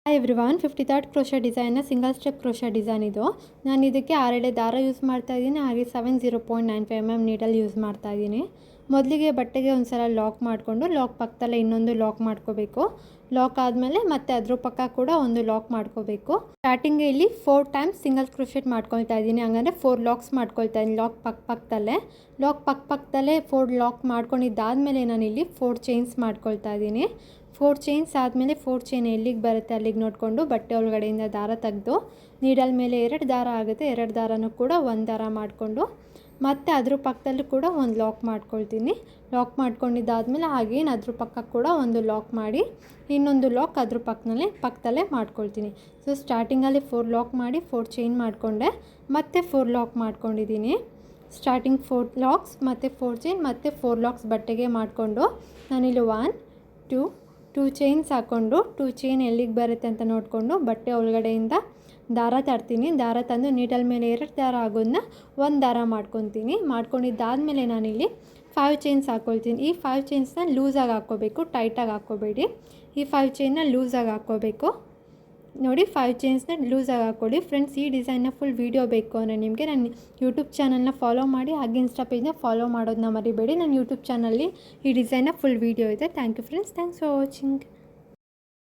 Hi everyone 53rd crochet ಡಿಸೈನ್ನ single step crochet design ಇದು. ನಾನು ಇದಕ್ಕೆ 6 ಎಳೆ ದಾರ ಯೂಸ್ ಮಾಡ್ತಾ ಇದ್ದೀನಿ. ಹಾಗೆ 0.95 mm ನೀಡಲ್ ಯೂಸ್ ಮಾಡ್ತಾ ಇದ್ದೀನಿ. ಮೊದಲಿಗೆ ಬಟ್ಟೆಗೆ ಒಂದು ಸಲ ಲಾಕ್ ಮಾಡಿಕೊಂಡು ಲಾಕ್ ಪಕ್ಕದಲ್ಲೇ ಇನ್ನೊಂದು ಲಾಕ್ ಮಾಡ್ಕೋಬೇಕು. ಲಾಕ್ ಆದಮೇಲೆ ಮತ್ತೆ ಅದ್ರ ಪಕ್ಕ ಕೂಡ ಒಂದು ಲಾಕ್ ಮಾಡ್ಕೋಬೇಕು. ಸ್ಟಾರ್ಟಿಂಗ್ ಇಲ್ಲಿ 4 ಟೈಮ್ಸ್ ಸಿಂಗಲ್ ಕ್ರೋಶೆಟ್ ಮಾಡ್ಕೊಳ್ತಾ ಇದ್ದೀನಿ. ಹಂಗಂದರೆ 4 ಲಾಕ್ಸ್ ಮಾಡ್ಕೊಳ್ತಾ ಇದ್ದೀನಿ. ಲಾಕ್ ಪಕ್ಕದಲ್ಲೇ 4 ಲಾಕ್ ಮಾಡ್ಕೊಂಡಿದ್ದಾದಮೇಲೆ ನಾನಿಲ್ಲಿ 4 ಚೈನ್ಸ್ ಮಾಡ್ಕೊಳ್ತಾ ಇದ್ದೀನಿ. 4 ಚೈನ್ಸ್ ಆದಮೇಲೆ 4 ಚೈನ್ ಎಲ್ಲಿಗೆ ಬರುತ್ತೆ ಅಲ್ಲಿಗೆ ನೋಡಿಕೊಂಡು ಬಟ್ಟೆ ಒಳಗಡೆಯಿಂದ ದಾರ ತೆಗೆದು ನೀಡಲ್ ಮೇಲೆ 2 ದಾರ ಆಗುತ್ತೆ. 2 ದಾರನೂ ಕೂಡ ಒಂದು ದಾರ ಮಾಡಿಕೊಂಡು ಮತ್ತು ಅದ್ರ ಪಕ್ಕದಲ್ಲೂ ಕೂಡ ಒಂದು ಲಾಕ್ ಮಾಡ್ಕೊಳ್ತೀನಿ. ಲಾಕ್ ಮಾಡ್ಕೊಂಡಿದ್ದಾದಮೇಲೆ ಹಾಗೇನು ಅದ್ರ ಪಕ್ಕ ಕೂಡ ಒಂದು ಲಾಕ್ ಮಾಡಿ ಇನ್ನೊಂದು ಲಾಕ್ ಅದ್ರ ಪಕ್ಕದಲ್ಲೇ ಮಾಡ್ಕೊಳ್ತೀನಿ. ಸೊ ಸ್ಟಾರ್ಟಿಂಗಲ್ಲಿ 4 ಲಾಕ್ ಮಾಡಿ 4 ಚೈನ್ ಮಾಡಿಕೊಂಡೆ, ಮತ್ತೆ 4 ಲಾಕ್ ಮಾಡ್ಕೊಂಡಿದ್ದೀನಿ. ಸ್ಟಾರ್ಟಿಂಗ್ 4 ಲಾಕ್ಸ್ ಮತ್ತು 4 ಚೈನ್ ಮತ್ತು 4 ಲಾಕ್ಸ್ ಬಟ್ಟೆಗೆ ಮಾಡಿಕೊಂಡು ನಾನಿಲ್ಲಿ 1 2 ಚೈನ್ಸ್ ಹಾಕ್ಕೊಂಡು 2 ಚೈನ್ ಎಲ್ಲಿಗೆ ಬರುತ್ತೆ ಅಂತ ನೋಡಿಕೊಂಡು ಬಟ್ಟೆ ಒಳಗಡೆಯಿಂದ ದಾರ ತರ್ತೀನಿ. ದಾರ ತಂದು ನೀಡಲ್ ಮೇಲೆ 2 ದಾರ ಆಗೋದನ್ನ ಒಂದು ದಾರ ಮಾಡ್ಕೊತೀನಿ. ಮಾಡ್ಕೊಂಡಿದ್ದಾದಮೇಲೆ ನಾನಿಲ್ಲಿ 5 ಚೈನ್ಸ್ ಹಾಕ್ಕೊಳ್ತೀನಿ. ಈ 5 ಚೈನ್ಸ್ನ ಲೂಸಾಗಿ ಹಾಕ್ಕೋಬೇಕು, ಟೈಟಾಗಿ ಹಾಕ್ಕೋಬೇಡಿ. ಈ 5 ಚೈನ್ನ ಲೂಸಾಗಿ ಹಾಕ್ಕೋಬೇಕು. ನೋಡಿ 5 ಚೈನ್ಸ್ನ ಲೂಸಾಗಿ ಹಾಕ್ಕೊಳ್ಳಿ. ಫ್ರೆಂಡ್ಸ್, ಈ ಡಿಸೈನ್ನ ಫುಲ್ ವೀಡಿಯೋ ಬೇಕು ಅಂದರೆ ನಿಮಗೆ ನನ್ನ ಯೂಟ್ಯೂಬ್ ಚಾನಲ್ನ ಫಾಲೋ ಮಾಡಿ, ಹಾಗೆ ಇನ್ಸ್ಟಾ ಪೇಜ್ನ ಫಾಲೋ ಮಾಡೋದನ್ನ ಮರಿಬೇಡಿ. ನನ್ನ ಯೂಟ್ಯೂಬ್ ಚಾನಲ್ಲಿ ಈ ಡಿಸೈನ್ನ ಫುಲ್ ವೀಡಿಯೋ ಇದೆ. Thank you friends, thanks for watching.